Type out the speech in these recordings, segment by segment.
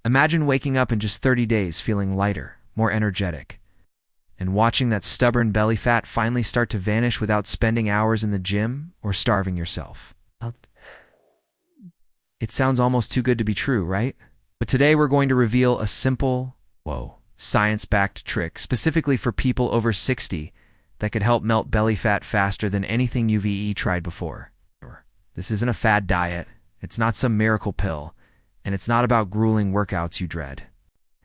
Imagine waking up in just 30 days feeling lighter, more energetic, and watching that stubborn belly fat finally start to vanish without spending hours in the gym or starving yourself. It sounds almost too good to be true, right? But today we're going to reveal a simple, science-backed trick specifically for people over 60 that could help melt belly fat faster than anything you've tried before. This isn't a fad diet, it's not some miracle pill, and it's not about grueling workouts you dread.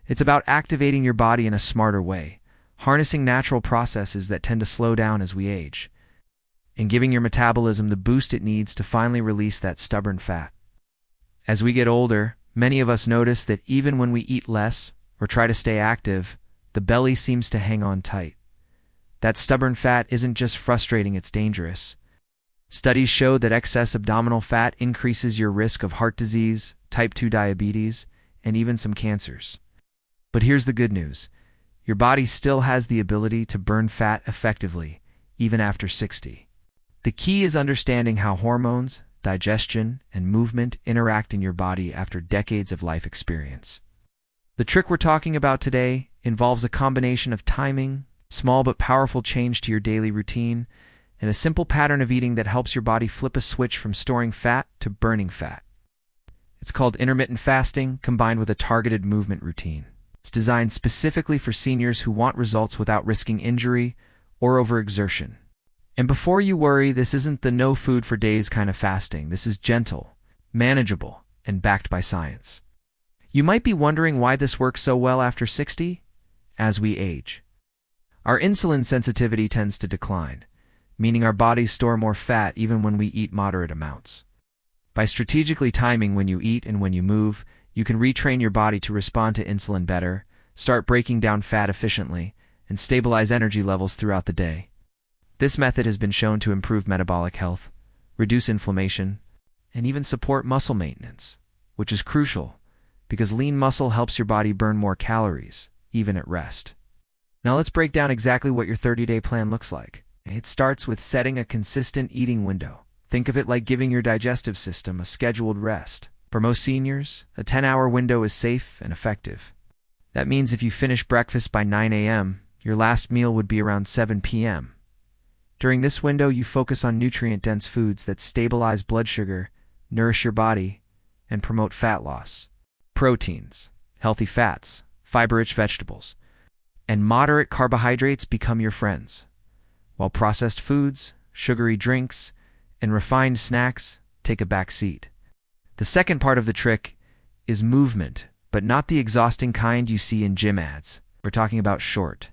It's about activating your body in a smarter way, harnessing natural processes that tend to slow down as we age, and giving your metabolism the boost it needs to finally release that stubborn fat. As we get older, many of us notice that even when we eat less or try to stay active, the belly seems to hang on tight. That stubborn fat isn't just frustrating, it's dangerous. Studies show that excess abdominal fat increases your risk of heart disease, type 2 diabetes, and even some cancers. But here's the good news. Your body still has the ability to burn fat effectively, even after 60. The key is understanding how hormones, digestion, and movement interact in your body after decades of life experience. The trick we're talking about today involves a combination of timing, small but powerful change to your daily routine, and a simple pattern of eating that helps your body flip a switch from storing fat to burning fat. It's called intermittent fasting combined with a targeted movement routine. It's designed specifically for seniors who want results without risking injury or overexertion. And before you worry, this isn't the no food for days kind of fasting. This is gentle, manageable, and backed by science. You might be wondering why this works so well after 60? As we age, our insulin sensitivity tends to decline, meaning our bodies store more fat even when we eat moderate amounts. By strategically timing when you eat and when you move, you can retrain your body to respond to insulin better, start breaking down fat efficiently, and stabilize energy levels throughout the day. This method has been shown to improve metabolic health, reduce inflammation, and even support muscle maintenance, which is crucial because lean muscle helps your body burn more calories, even at rest. Now let's break down exactly what your 30-day plan looks like. It starts with setting a consistent eating window. Think of it like giving your digestive system a scheduled rest. For most seniors, a 10-hour window is safe and effective. That means if you finish breakfast by 9 a.m., your last meal would be around 7 p.m. During this window, you focus on nutrient-dense foods that stabilize blood sugar, nourish your body, and promote fat loss. Proteins, healthy fats, fiber-rich vegetables, and moderate carbohydrates become your friends, while processed foods, sugary drinks, and refined snacks take a back seat. The second part of the trick is movement, but not the exhausting kind you see in gym ads. We're talking about short,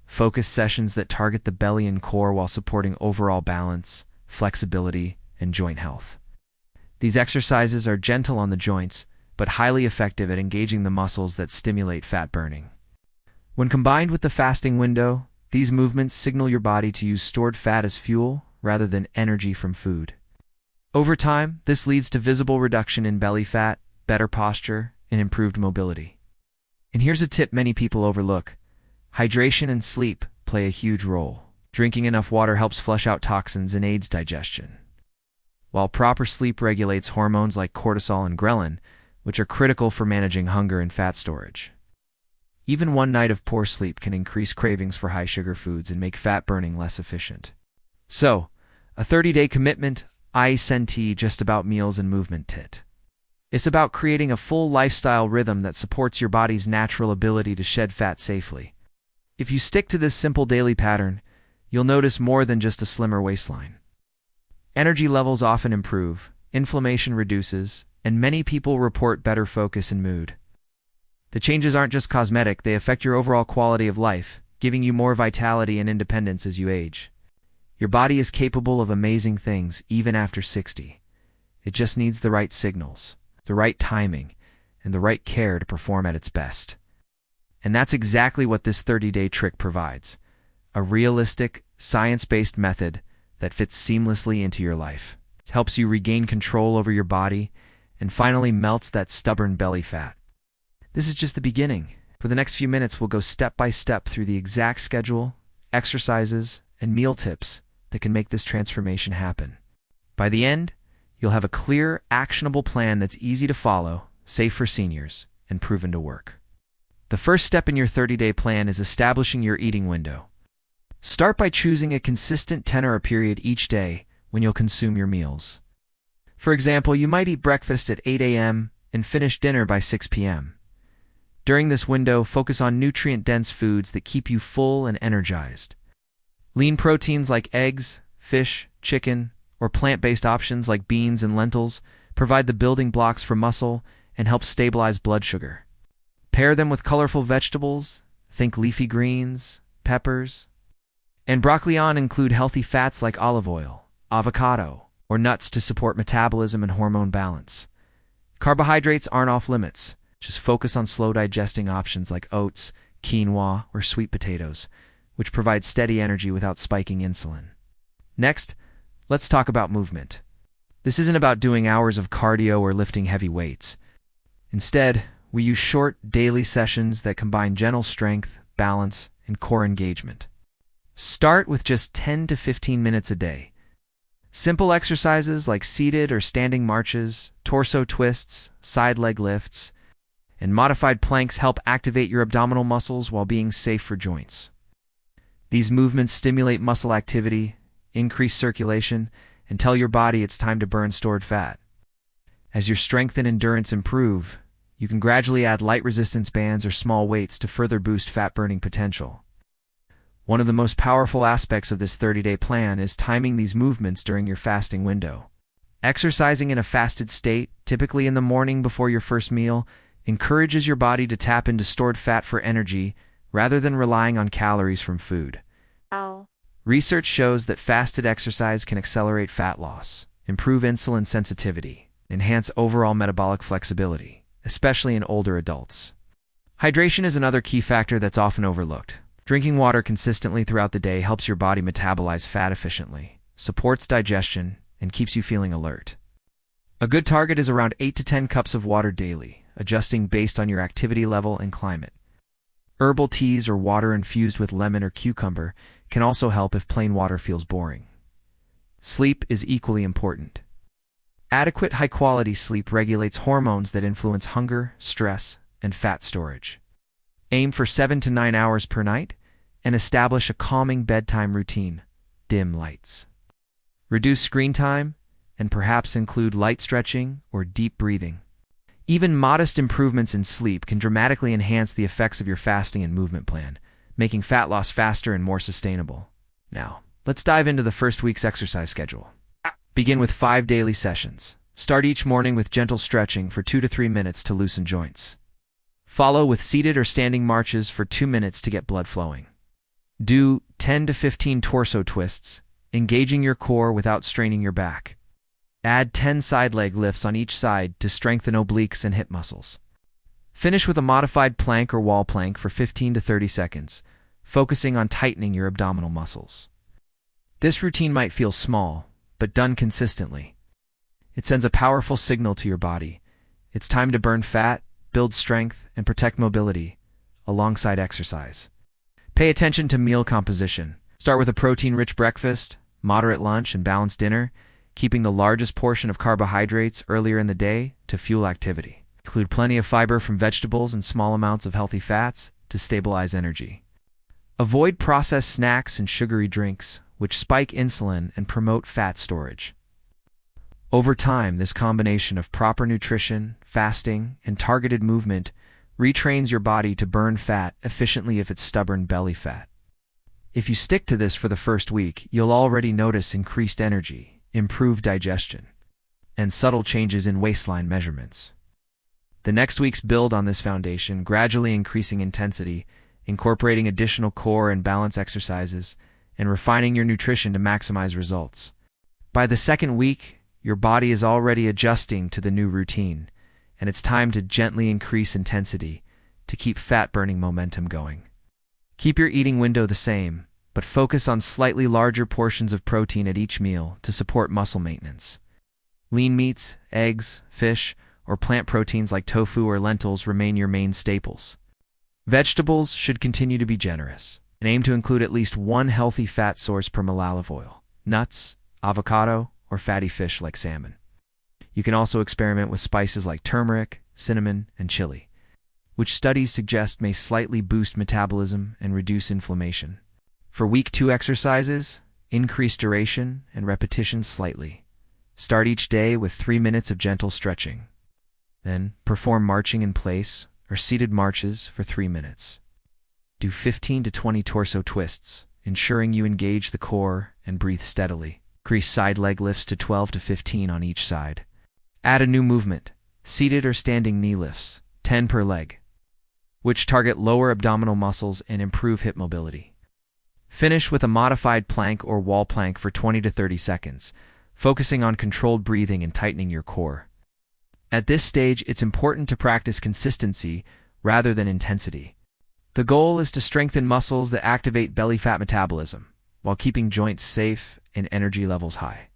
focused sessions that target the belly and core while supporting overall balance, flexibility, and joint health. These exercises are gentle on the joints, but highly effective at engaging the muscles that stimulate fat burning. When combined with the fasting window, these movements signal your body to use stored fat as fuel rather than energy from food. Over time, this leads to visible reduction in belly fat, better posture, and improved mobility. And here's a tip many people overlook. Hydration and sleep play a huge role. Drinking enough water helps flush out toxins and aids digestion, while proper sleep regulates hormones like cortisol and ghrelin, which are critical for managing hunger and fat storage. Even one night of poor sleep can increase cravings for high-sugar foods and make fat burning less efficient. So, a 30-day commitment isn't just about meals and movement. It's about creating a full lifestyle rhythm that supports your body's natural ability to shed fat safely. If you stick to this simple daily pattern, you'll notice more than just a slimmer waistline. Energy levels often improve, inflammation reduces, and many people report better focus and mood. The changes aren't just cosmetic, they affect your overall quality of life, giving you more vitality and independence as you age. Your body is capable of amazing things even after 60. It just needs the right signals, the right timing, and the right care to perform at its best. And that's exactly what this 30-day trick provides. A realistic, science-based method that fits seamlessly into your life. It helps you regain control over your body and finally melts that stubborn belly fat. This is just the beginning. For the next few minutes, we'll go step by step through the exact schedule, exercises, and meal tips that can make this transformation happen. By the end, you'll have a clear, actionable plan that's easy to follow, safe for seniors, and proven to work. The first step in your 30-day plan is establishing your eating window. Start by choosing a consistent 10-hour period each day when you'll consume your meals. For example, you might eat breakfast at 8 a.m. and finish dinner by 6 p.m. During this window, focus on nutrient-dense foods that keep you full and energized. Lean proteins like eggs, fish, chicken, or plant-based options like beans and lentils provide the building blocks for muscle and help stabilize blood sugar. Pair them with colorful vegetables, think leafy greens, peppers, and broccoli. Include healthy fats like olive oil, avocado, or nuts to support metabolism and hormone balance. Carbohydrates aren't off limits. Just focus on slow-digesting options like oats, quinoa, or sweet potatoes, which provide steady energy without spiking insulin. Next, let's talk about movement. This isn't about doing hours of cardio or lifting heavy weights. Instead, we use short, daily sessions that combine gentle strength, balance, and core engagement. Start with just 10 to 15 minutes a day. Simple exercises like seated or standing marches, torso twists, side leg lifts, and modified planks help activate your abdominal muscles while being safe for joints. These movements stimulate muscle activity, increase circulation, and tell your body it's time to burn stored fat. As your strength and endurance improve, you can gradually add light resistance bands or small weights to further boost fat-burning potential. One of the most powerful aspects of this 30-day plan is timing these movements during your fasting window. Exercising in a fasted state, typically in the morning before your first meal, encourages your body to tap into stored fat for energy rather than relying on calories from food. Ow. Research shows that fasted exercise can accelerate fat loss, improve insulin sensitivity, enhance overall metabolic flexibility, especially in older adults. Hydration is another key factor that's often overlooked. Drinking water consistently throughout the day helps your body metabolize fat efficiently, supports digestion, and keeps you feeling alert. A good target is around 8 to 10 cups of water daily, adjusting based on your activity level and climate. Herbal teas or water infused with lemon or cucumber can also help if plain water feels boring. Sleep is equally important. Adequate high-quality sleep regulates hormones that influence hunger, stress, and fat storage. Aim for 7 to 9 hours per night and establish a calming bedtime routine. Dim lights. Reduce screen time and perhaps include light stretching or deep breathing. Even modest improvements in sleep can dramatically enhance the effects of your fasting and movement plan, making fat loss faster and more sustainable. Now, let's dive into the first week's exercise schedule. Begin with 5 daily sessions. Start each morning with gentle stretching for 2 to 3 minutes to loosen joints. Follow with seated or standing marches for 2 minutes to get blood flowing. Do 10 to 15 torso twists, engaging your core without straining your back. Add 10 side leg lifts on each side to strengthen obliques and hip muscles. Finish with a modified plank or wall plank for 15 to 30 seconds, focusing on tightening your abdominal muscles. This routine might feel small, but done consistently, it sends a powerful signal to your body. It's time to burn fat, build strength, and protect mobility, alongside exercise. Pay attention to meal composition. Start with a protein-rich breakfast, moderate lunch, and balanced dinner, keeping the largest portion of carbohydrates earlier in the day to fuel activity. Include plenty of fiber from vegetables and small amounts of healthy fats to stabilize energy. Avoid processed snacks and sugary drinks, which spike insulin and promote fat storage. Over time, this combination of proper nutrition, fasting, and targeted movement retrains your body to burn fat efficiently if it's stubborn belly fat. If you stick to this for the first week, you'll already notice increased energy, improved digestion, and subtle changes in waistline measurements. The next weeks build on this foundation, gradually increasing intensity, incorporating additional core and balance exercises, and refining your nutrition to maximize results. By the second week, your body is already adjusting to the new routine, and it's time to gently increase intensity to keep fat-burning momentum going. Keep your eating window the same, but focus on slightly larger portions of protein at each meal to support muscle maintenance. Lean meats, eggs, fish, or plant proteins like tofu or lentils remain your main staples. Vegetables should continue to be generous, and aim to include at least one healthy fat source per ml of oil: nuts, avocado, or fatty fish like salmon. You can also experiment with spices like turmeric, cinnamon, and chili. which studies suggest may slightly boost metabolism and reduce inflammation. For week 2 exercises, increase duration and repetitions slightly. Start each day with 3 minutes of gentle stretching. Then, perform marching in place or seated marches for 3 minutes. Do 15 to 20 torso twists, ensuring you engage the core and breathe steadily. Increase side leg lifts to 12 to 15 on each side. Add a new movement, seated or standing knee lifts, 10 per leg, which target lower abdominal muscles and improve hip mobility. Finish with a modified plank or wall plank for 20 to 30 seconds, focusing on controlled breathing and tightening your core. At this stage, it's important to practice consistency rather than intensity. The goal is to strengthen muscles that activate belly fat metabolism, while keeping joints safe and energy levels high.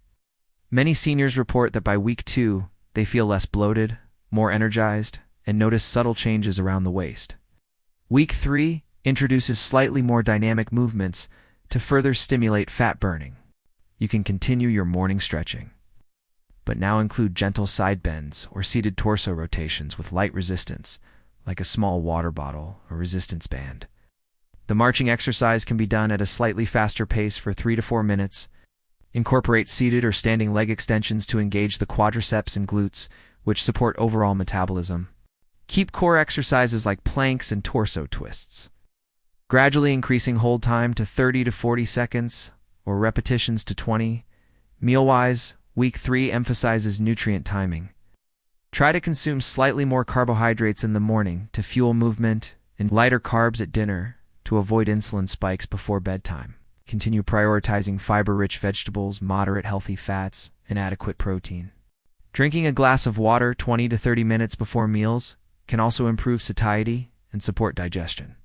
Many seniors report that by week 2, they feel less bloated, more energized, and notice subtle changes around the waist. Week 3 introduces slightly more dynamic movements to further stimulate fat burning. You can continue your morning stretching, but now include gentle side bends or seated torso rotations with light resistance, like a small water bottle or resistance band. The marching exercise can be done at a slightly faster pace for 3 to 4 minutes. Incorporate seated or standing leg extensions to engage the quadriceps and glutes, which support overall metabolism. Keep core exercises like planks and torso twists, gradually increasing hold time to 30 to 40 seconds or repetitions to 20. Meal-wise, week 3 emphasizes nutrient timing. Try to consume slightly more carbohydrates in the morning to fuel movement and lighter carbs at dinner to avoid insulin spikes before bedtime. Continue prioritizing fiber-rich vegetables, moderate healthy fats, and adequate protein. Drinking a glass of water 20 to 30 minutes before meals can also improve satiety and support digestion.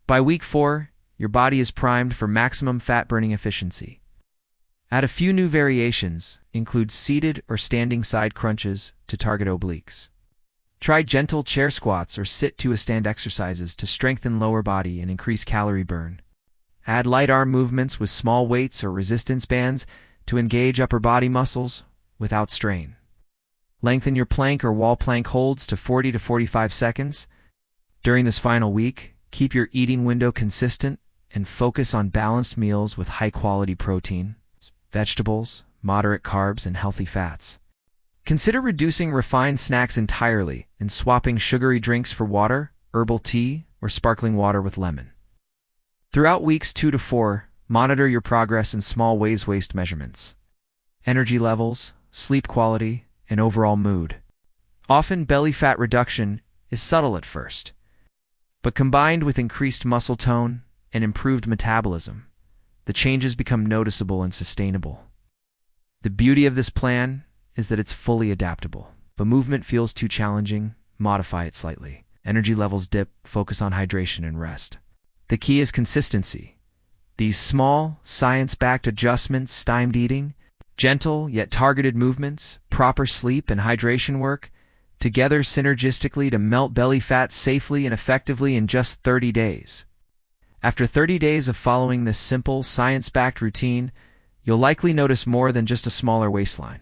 By week 4, your body is primed for maximum fat-burning efficiency. Add a few new variations, include seated or standing side crunches to target obliques. Try gentle chair squats or sit-to-a-stand exercises to strengthen lower body and increase calorie burn. Add light arm movements with small weights or resistance bands to engage upper body muscles without strain. Lengthen your plank or wall plank holds to 40 to 45 seconds. During this final week, keep your eating window consistent and focus on balanced meals with high-quality protein, vegetables, moderate carbs, and healthy fats. Consider reducing refined snacks entirely and swapping sugary drinks for water, herbal tea, or sparkling water with lemon. Throughout weeks 2 to 4, monitor your progress in small waist measurements, energy levels, sleep quality, and overall mood. Often, belly fat reduction is subtle at first, but combined with increased muscle tone and improved metabolism, the changes become noticeable and sustainable. The beauty of this plan is that it's fully adaptable. If a movement feels too challenging, modify it slightly. Energy levels dip, focus on hydration and rest. The key is consistency. These small, science-backed adjustments, stymied eating, gentle yet targeted movements, proper sleep and hydration work, together synergistically to melt belly fat safely and effectively in just 30 days. After 30 days of following this simple, science-backed routine, you'll likely notice more than just a smaller waistline.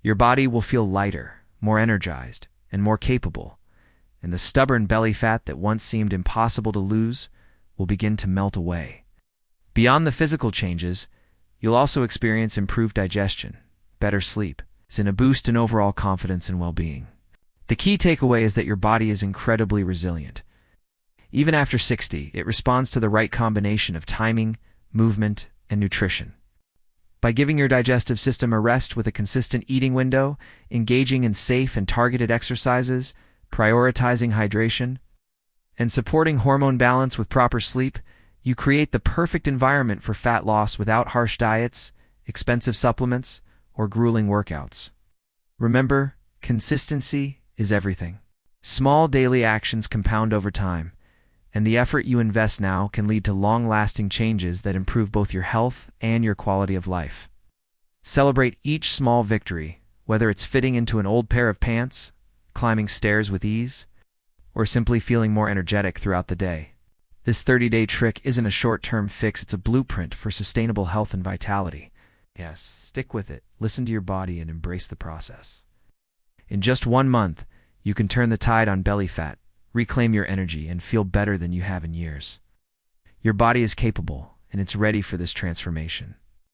Your body will feel lighter, more energized, and more capable, and the stubborn belly fat that once seemed impossible to lose will begin to melt away. Beyond the physical changes, you'll also experience improved digestion, better sleep, and a boost in overall confidence and well-being. The key takeaway is that your body is incredibly resilient. Even after 60, it responds to the right combination of timing, movement, and nutrition. By giving your digestive system a rest with a consistent eating window, engaging in safe and targeted exercises, prioritizing hydration, and supporting hormone balance with proper sleep, you create the perfect environment for fat loss without harsh diets, expensive supplements, or grueling workouts. Remember, consistency is everything. Small daily actions compound over time, and the effort you invest now can lead to long-lasting changes that improve both your health and your quality of life. Celebrate each small victory, whether it's fitting into an old pair of pants, climbing stairs with ease, or simply feeling more energetic throughout the day. This 30-day trick isn't a short-term fix, it's a blueprint for sustainable health and vitality. Yes, stick with it, listen to your body, and embrace the process. In just 1 month, you can turn the tide on belly fat, reclaim your energy, and feel better than you have in years. Your body is capable, and it's ready for this transformation.